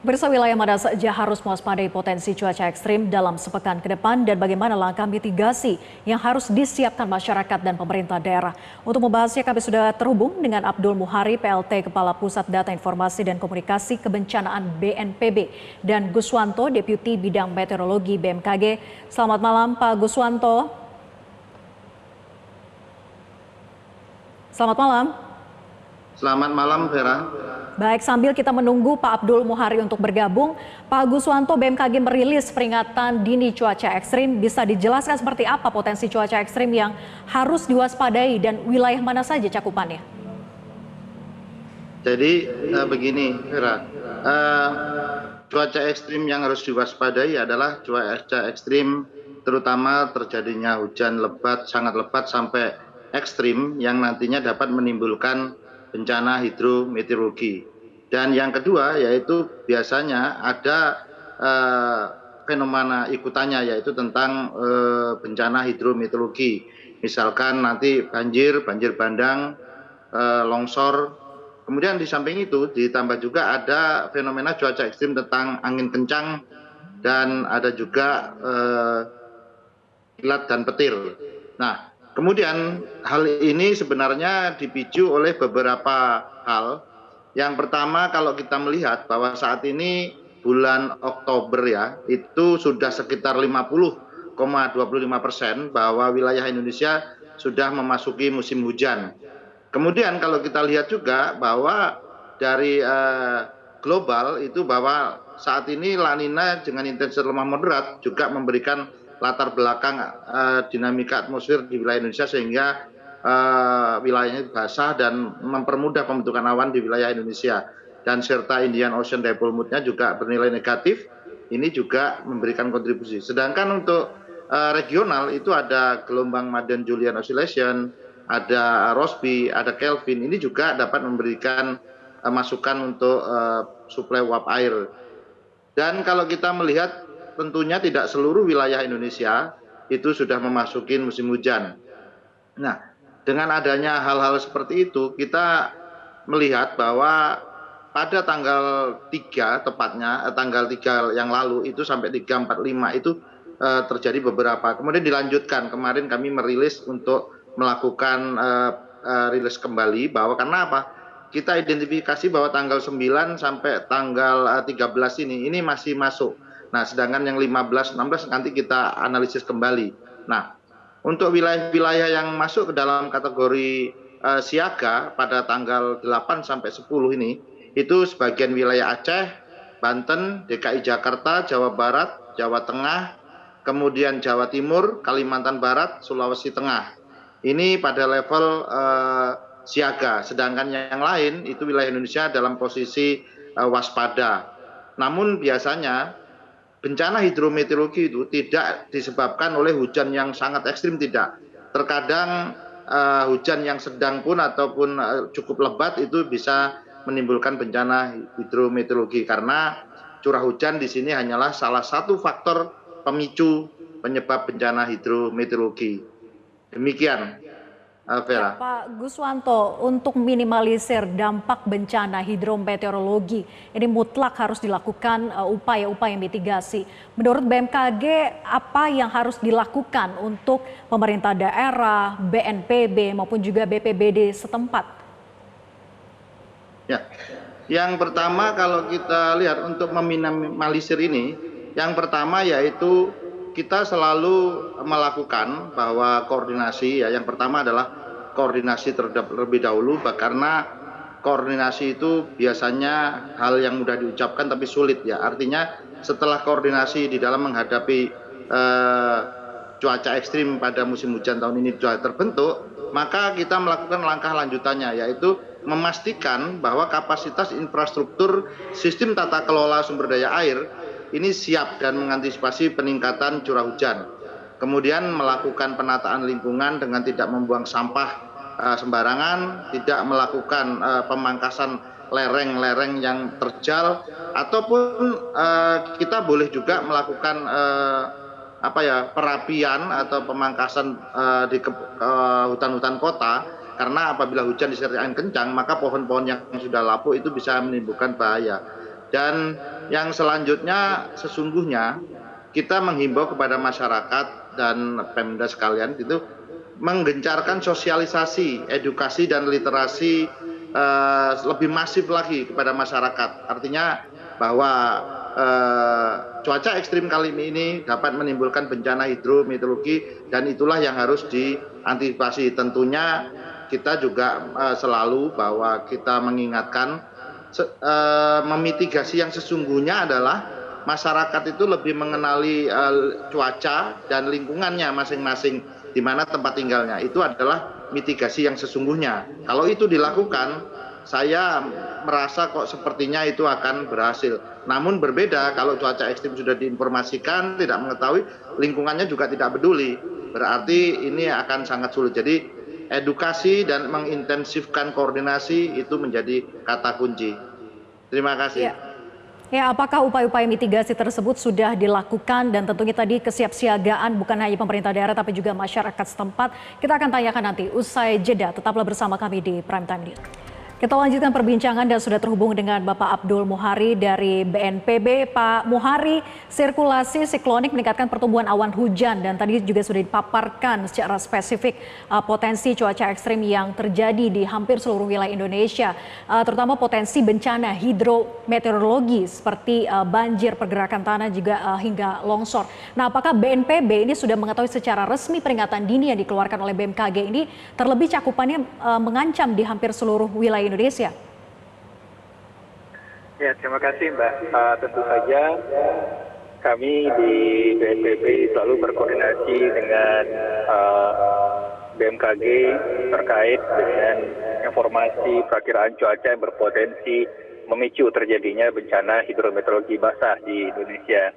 Pemirsa, wilayah mana saja harus mewaspadai potensi cuaca ekstrim dalam sepekan ke depan dan bagaimana langkah mitigasi yang harus disiapkan masyarakat dan pemerintah daerah. Untuk membahasnya kami sudah terhubung dengan Abdul Muhari, PLT Kepala Pusat Data Informasi dan Komunikasi Kebencanaan BNPB, dan Guswanto, Deputi Bidang Meteorologi BMKG. Selamat malam Pak Guswanto. Selamat malam. Selamat malam, Vera. Baik, sambil kita menunggu Pak Abdul Muhari untuk bergabung, Pak Guswanto, BMKG merilis peringatan dini cuaca ekstrim. Bisa dijelaskan seperti apa potensi cuaca ekstrim yang harus diwaspadai dan wilayah mana saja cakupannya? Jadi begini, Vera. Cuaca ekstrim yang harus diwaspadai adalah cuaca ekstrim, terutama terjadinya hujan lebat, sangat lebat sampai ekstrim yang nantinya dapat menimbulkan bencana hidrometeorologi. Dan yang kedua yaitu biasanya ada fenomena ikutannya, yaitu tentang bencana hidrometeorologi. Misalkan nanti banjir bandang, longsor. Kemudian di samping itu ditambah juga ada fenomena cuaca ekstrim tentang angin kencang dan ada juga kilat dan petir. Nah, kemudian hal ini sebenarnya dipicu oleh beberapa hal. Yang pertama, kalau kita melihat bahwa saat ini bulan Oktober ya, itu sudah sekitar 50,25% bahwa wilayah Indonesia sudah memasuki musim hujan. Kemudian kalau kita lihat juga bahwa dari global itu bahwa saat ini La Nina dengan intensitas lemah moderat juga memberikan latar belakang dinamika atmosfer di wilayah Indonesia sehingga wilayahnya basah dan mempermudah pembentukan awan di wilayah Indonesia, dan serta Indian Ocean Dipole Mood-nya juga bernilai negatif. Ini juga memberikan kontribusi. Sedangkan untuk regional itu ada gelombang Madden-Julian Oscillation, ada Rossby, ada Kelvin. Ini juga dapat memberikan masukan untuk suplai uap air. Dan kalau kita melihat, tentunya tidak seluruh wilayah Indonesia itu sudah memasuki musim hujan. Nah, dengan adanya hal-hal seperti itu, kita melihat bahwa pada tanggal 3 tepatnya, tanggal 3 yang lalu itu sampai 3, 4, 5 itu terjadi beberapa. Kemudian dilanjutkan, kemarin kami merilis untuk melakukan rilis kembali bahwa karena apa? Kita identifikasi bahwa tanggal 9 sampai tanggal 13 ini masih masuk. Nah, sedangkan yang 15, 16 nanti kita analisis kembali. Nah, untuk wilayah-wilayah yang masuk ke dalam kategori siaga pada tanggal 8 sampai 10 ini, itu sebagian wilayah Aceh, Banten, DKI Jakarta, Jawa Barat, Jawa Tengah, kemudian Jawa Timur, Kalimantan Barat, Sulawesi Tengah. Ini pada level siaga, sedangkan yang lain itu wilayah Indonesia dalam posisi waspada. Namun biasanya bencana hidrometeorologi itu tidak disebabkan oleh hujan yang sangat ekstrim, tidak. Terkadang hujan yang sedang pun ataupun cukup lebat itu bisa menimbulkan bencana hidrometeorologi, karena curah hujan di sini hanyalah salah satu faktor pemicu penyebab bencana hidrometeorologi. Demikian, Vera. Ya, Pak Guswanto, untuk minimalisir dampak bencana hidrometeorologi, ini mutlak harus dilakukan upaya-upaya mitigasi. Menurut BMKG, apa yang harus dilakukan untuk pemerintah daerah, BNPB maupun juga BPBD setempat? Ya, yang pertama kalau kita lihat untuk meminimalisir ini, yang pertama yaitu kita selalu melakukan bahwa koordinasi, ya, yang pertama adalah koordinasi terlebih dahulu, karena koordinasi itu biasanya hal yang mudah diucapkan tapi sulit, ya. Artinya setelah koordinasi di dalam menghadapi cuaca ekstrim pada musim hujan tahun ini sudah terbentuk, maka kita melakukan langkah lanjutannya, yaitu memastikan bahwa kapasitas infrastruktur sistem tata kelola sumber daya air ini siap dan mengantisipasi peningkatan curah hujan. Kemudian melakukan penataan lingkungan dengan tidak membuang sampah sembarangan, tidak melakukan pemangkasan lereng-lereng yang terjal, ataupun kita boleh juga melakukan perapian atau pemangkasan di hutan-hutan kota, karena apabila hujan disertai angin kencang maka pohon-pohon yang sudah lapuk itu bisa menimbulkan bahaya. Dan yang selanjutnya sesungguhnya kita menghimbau kepada masyarakat dan Pemda sekalian itu menggencarkan sosialisasi, edukasi dan literasi lebih masif lagi kepada masyarakat. Artinya bahwa cuaca ekstrim kali ini dapat menimbulkan bencana hidrometeorologi dan itulah yang harus diantisipasi. Tentunya kita juga selalu bahwa kita mengingatkan memitigasi yang sesungguhnya adalah masyarakat itu lebih mengenali cuaca dan lingkungannya masing-masing di mana tempat tinggalnya. Itu adalah mitigasi yang sesungguhnya. Kalau itu dilakukan, saya merasa kok sepertinya itu akan berhasil. Namun berbeda kalau cuaca ekstrim sudah diinformasikan, tidak mengetahui, lingkungannya juga tidak peduli. Berarti ini akan sangat sulit. Jadi edukasi dan mengintensifkan koordinasi itu menjadi kata kunci. Terima kasih. Ya, apakah upaya-upaya mitigasi tersebut sudah dilakukan dan tentunya tadi kesiapsiagaan bukan hanya pemerintah daerah tapi juga masyarakat setempat. Kita akan tanyakan nanti usai jeda. Tetaplah bersama kami di Prime Time News. Kita lanjutkan perbincangan dan sudah terhubung dengan Bapak Abdul Muhari dari BNPB. Pak Muhari, sirkulasi siklonik meningkatkan pertumbuhan awan hujan dan tadi juga sudah dipaparkan secara spesifik potensi cuaca ekstrim yang terjadi di hampir seluruh wilayah Indonesia, terutama potensi bencana hidrometeorologi seperti banjir, pergerakan tanah juga hingga longsor. Nah, apakah BNPB ini sudah mengetahui secara resmi peringatan dini yang dikeluarkan oleh BMKG ini terlebih cakupannya mengancam di hampir seluruh wilayah Indonesia? Ya, terima kasih Mbak. Tentu saja kami di BNPB selalu berkoordinasi dengan BMKG terkait dengan informasi perakiraan cuaca yang berpotensi memicu terjadinya bencana hidrometeorologi basah di Indonesia.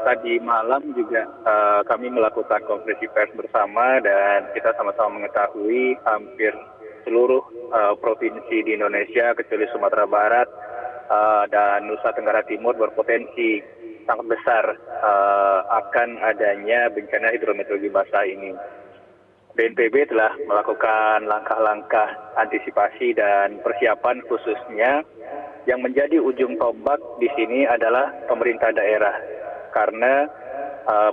Tadi malam juga kami melakukan konferensi pers bersama dan kita sama-sama mengetahui hampir seluruh provinsi di Indonesia kecuali Sumatera Barat dan Nusa Tenggara Timur berpotensi sangat besar akan adanya bencana hidrometeorologi basah ini. BNPB telah melakukan langkah-langkah antisipasi dan persiapan khususnya yang menjadi ujung tombak di sini adalah pemerintah daerah karena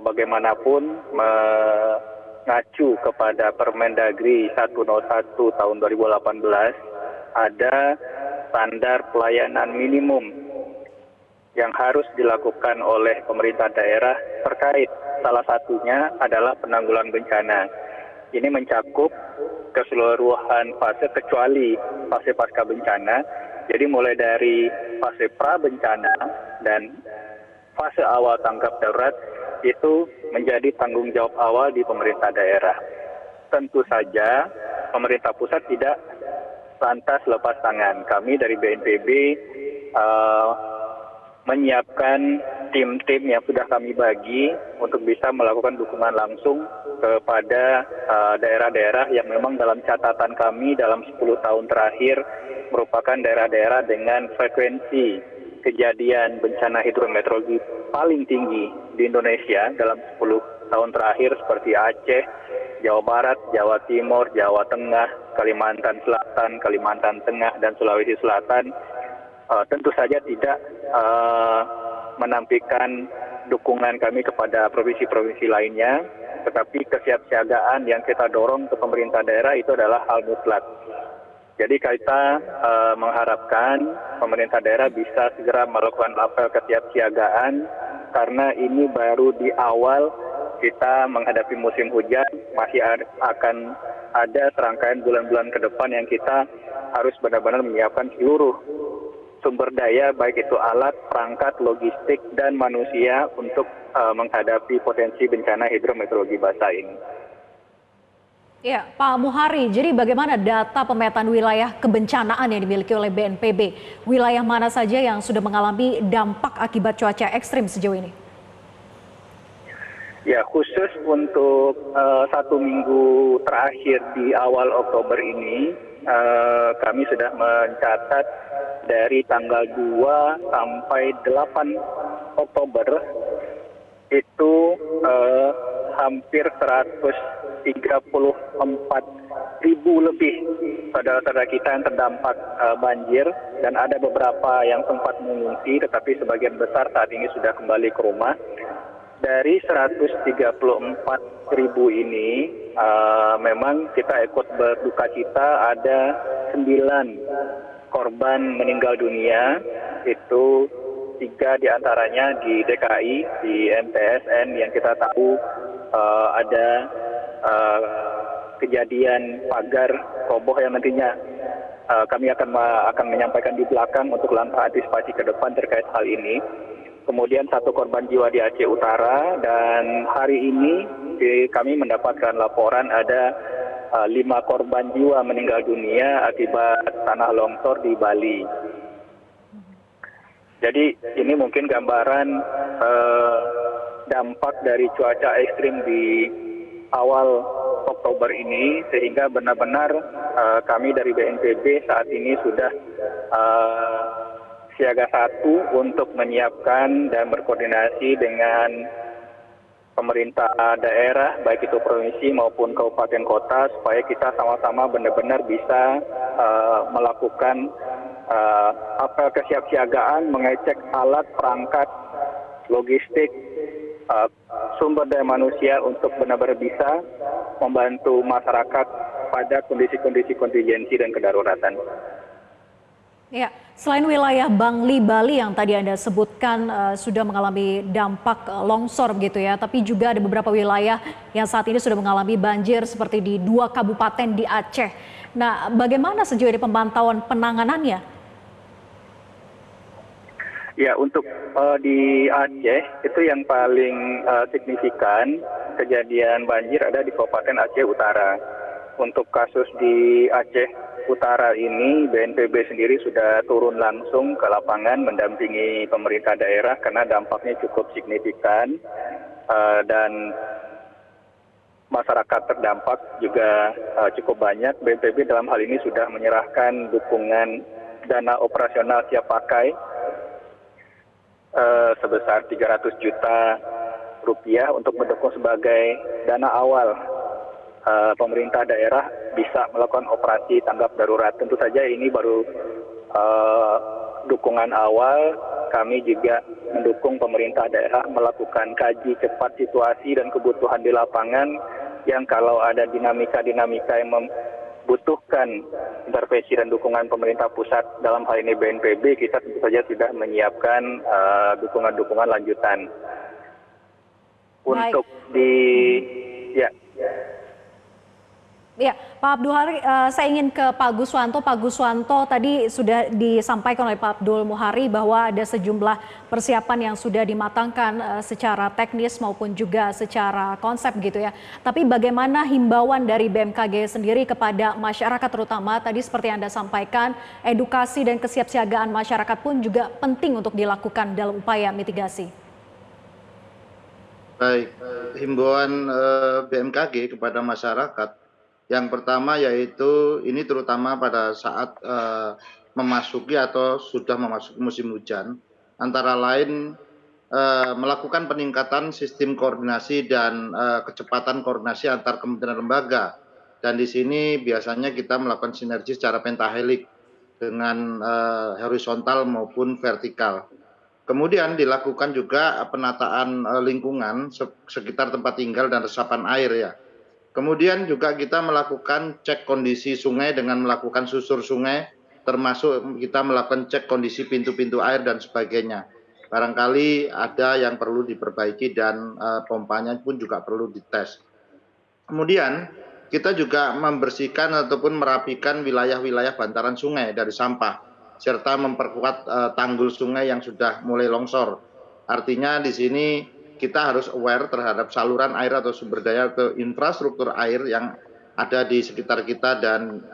bagaimanapun mengacu kepada Permendagri 101 tahun 2018 ada standar pelayanan minimum yang harus dilakukan oleh pemerintah daerah terkait salah satunya adalah penanggulangan bencana. Ini mencakup keseluruhan fase kecuali fase pasca bencana. Jadi mulai dari fase pra bencana dan fase awal tanggap darurat itu menjadi tanggung jawab awal di pemerintah daerah. Tentu saja pemerintah pusat tidak lantas lepas tangan. Kami dari BNPB menyiapkan tim-tim yang sudah kami bagi untuk bisa melakukan dukungan langsung kepada daerah-daerah yang memang dalam catatan kami dalam 10 tahun terakhir merupakan daerah-daerah dengan frekuensi kejadian bencana hidrometeorologi paling tinggi di Indonesia dalam 10 tahun terakhir seperti Aceh, Jawa Barat, Jawa Timur, Jawa Tengah, Kalimantan Selatan, Kalimantan Tengah, dan Sulawesi Selatan. Tentu saja tidak menampilkan dukungan kami kepada provinsi-provinsi lainnya, tetapi kesiapsiagaan yang kita dorong ke pemerintah daerah itu adalah hal mutlak. Jadi kita mengharapkan pemerintah daerah bisa segera melakukan apel kesiapsiagaan karena ini baru di awal kita menghadapi musim hujan, masih akan ada serangkaian bulan-bulan ke depan yang kita harus benar-benar menyiapkan seluruh sumber daya, baik itu alat, perangkat, logistik, dan manusia untuk menghadapi potensi bencana hidrometeorologi basah ini. Ya, Pak Muhari, jadi bagaimana data pemetaan wilayah kebencanaan yang dimiliki oleh BNPB? Wilayah mana saja yang sudah mengalami dampak akibat cuaca ekstrim sejauh ini? Ya, khusus untuk 1 minggu terakhir di awal Oktober ini, kami sudah mencatat dari tanggal 2 sampai 8 Oktober itu hampir 134 ribu lebih saudara-saudara kita yang terdampak banjir, dan ada beberapa yang sempat mengungsi, tetapi sebagian besar saat ini sudah kembali ke rumah. Dari 134 ribu ini, memang kita ikut berduka cita, ada 9 korban meninggal dunia, itu 3 diantaranya di DKI, di MTSN yang kita tahu ada kejadian pagar roboh yang nantinya kami akan menyampaikan di belakang untuk langkah antisipasi ke depan terkait hal ini. Kemudian 1 korban jiwa di Aceh Utara, dan hari ini kami mendapatkan laporan ada 5 korban jiwa meninggal dunia akibat tanah longsor di Bali. Jadi ini mungkin gambaran dampak dari cuaca ekstrim di awal Oktober ini, sehingga benar-benar kami dari BNPB saat ini sudah siaga 1 untuk menyiapkan dan berkoordinasi dengan pemerintah daerah, baik itu provinsi maupun kabupaten kota, supaya kita sama-sama benar-benar bisa melakukan apel kesiapsiagaan, mengecek alat, perangkat, logistik, sumber daya manusia untuk benar-benar bisa membantu masyarakat pada kondisi-kondisi kontingensi dan kedaruratan. Ya, selain wilayah Bangli, Bali yang tadi Anda sebutkan sudah mengalami dampak longsor begitu ya, tapi juga ada beberapa wilayah yang saat ini sudah mengalami banjir seperti di 2 kabupaten di Aceh. Nah, bagaimana sejauh ini pemantauan penanganannya? Ya, untuk di Aceh itu yang paling signifikan kejadian banjir ada di Kabupaten Aceh Utara. Untuk kasus di Aceh Utara ini, BNPB sendiri sudah turun langsung ke lapangan mendampingi pemerintah daerah karena dampaknya cukup signifikan, dan masyarakat terdampak juga cukup banyak. BNPB dalam hal ini sudah menyerahkan dukungan dana operasional siap pakai sebesar 300 juta rupiah untuk mendukung sebagai dana awal pemerintah daerah bisa melakukan operasi tanggap darurat. Tentu saja ini baru dukungan awal. Kami juga mendukung pemerintah daerah melakukan kaji cepat situasi dan kebutuhan di lapangan, yang kalau ada dinamika-dinamika yang membutuhkan intervensi dan dukungan pemerintah pusat, dalam hal ini BNPB, kita tentu saja sudah menyiapkan dukungan-dukungan lanjutan. Untuk di Ya, Pak Abdul Hari, saya ingin ke Pak Guswanto. Pak Guswanto, tadi sudah disampaikan oleh Pak Abdul Muhari bahwa ada sejumlah persiapan yang sudah dimatangkan secara teknis maupun juga secara konsep gitu ya. Tapi bagaimana himbauan dari BMKG sendiri kepada masyarakat, terutama tadi seperti Anda sampaikan, edukasi dan kesiapsiagaan masyarakat pun juga penting untuk dilakukan dalam upaya mitigasi. Baik, himbauan BMKG kepada masyarakat. Yang pertama yaitu ini terutama pada saat memasuki atau sudah memasuki musim hujan, antara lain melakukan peningkatan sistem koordinasi dan kecepatan koordinasi antar kementerian lembaga. Dan di sini biasanya kita melakukan sinergi secara pentahelik dengan horizontal maupun vertikal. Kemudian dilakukan juga penataan lingkungan sekitar tempat tinggal dan resapan air ya. Kemudian juga kita melakukan cek kondisi sungai dengan melakukan susur sungai, termasuk kita melakukan cek kondisi pintu-pintu air dan sebagainya. Barangkali ada yang perlu diperbaiki dan pompanya pun juga perlu dites. Kemudian kita juga membersihkan ataupun merapikan wilayah-wilayah bantaran sungai dari sampah, serta memperkuat tanggul sungai yang sudah mulai longsor. Artinya di sini kita harus aware terhadap saluran air atau sumber daya atau infrastruktur air yang ada di sekitar kita dan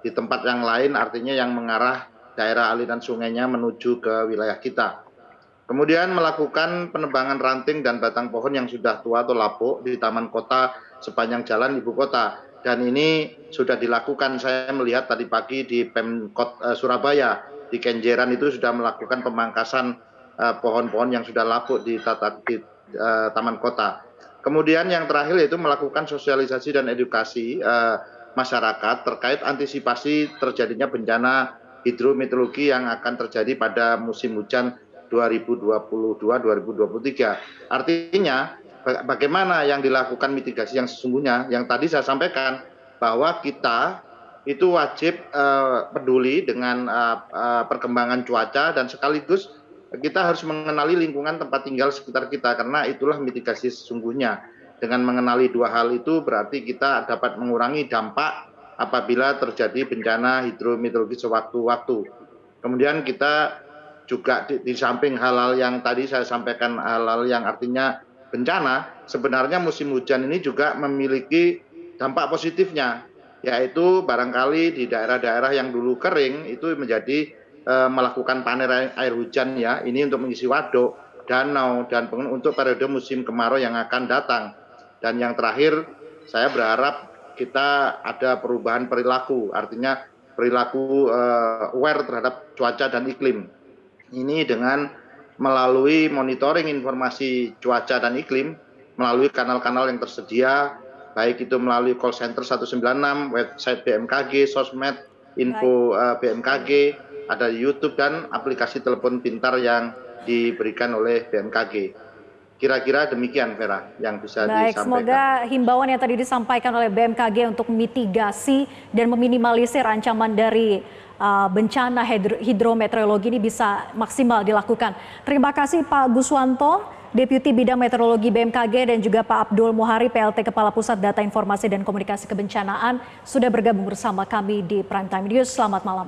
di tempat yang lain, artinya yang mengarah daerah aliran sungainya menuju ke wilayah kita. Kemudian melakukan penebangan ranting dan batang pohon yang sudah tua atau lapuk di taman kota sepanjang jalan ibu kota. Dan ini sudah dilakukan, saya melihat tadi pagi di Pemkot Surabaya, di Kenjeran itu sudah melakukan pemangkasan pohon-pohon yang sudah lapuk di taman kota. Kemudian yang terakhir yaitu melakukan sosialisasi dan edukasi masyarakat terkait antisipasi terjadinya bencana hidrometeorologi yang akan terjadi pada musim hujan 2022-2023. Artinya bagaimana yang dilakukan mitigasi yang sesungguhnya, yang tadi saya sampaikan bahwa kita itu wajib peduli dengan perkembangan cuaca dan sekaligus kita harus mengenali lingkungan tempat tinggal sekitar kita karena itulah mitigasi sesungguhnya. Dengan mengenali dua hal itu berarti kita dapat mengurangi dampak apabila terjadi bencana hidrometeorologi sewaktu-waktu. Kemudian kita juga di samping hal-hal yang tadi saya sampaikan, hal-hal yang artinya bencana, sebenarnya musim hujan ini juga memiliki dampak positifnya, yaitu barangkali di daerah-daerah yang dulu kering itu menjadi melakukan panen air hujan ya, ini untuk mengisi waduk, danau, dan untuk periode musim kemarau yang akan datang. Dan yang terakhir, saya berharap kita ada perubahan perilaku, artinya perilaku aware terhadap cuaca dan iklim. Ini dengan melalui monitoring informasi cuaca dan iklim, melalui kanal-kanal yang tersedia, baik itu melalui call center 196, website BMKG, sosmed, info BMKG, ada di YouTube dan aplikasi telepon pintar yang diberikan oleh BMKG. Kira-kira demikian Vera yang bisa Baik, disampaikan. semoga himbauan yang tadi disampaikan oleh BMKG untuk mitigasi dan meminimalisir ancaman dari bencana hidrometeorologi ini bisa maksimal dilakukan. Terima kasih Pak Guswanto, Deputi Bidang Meteorologi BMKG, dan juga Pak Abdul Muhari, PLT Kepala Pusat Data Informasi dan Komunikasi Kebencanaan, sudah bergabung bersama kami di Prime Time News. Selamat malam.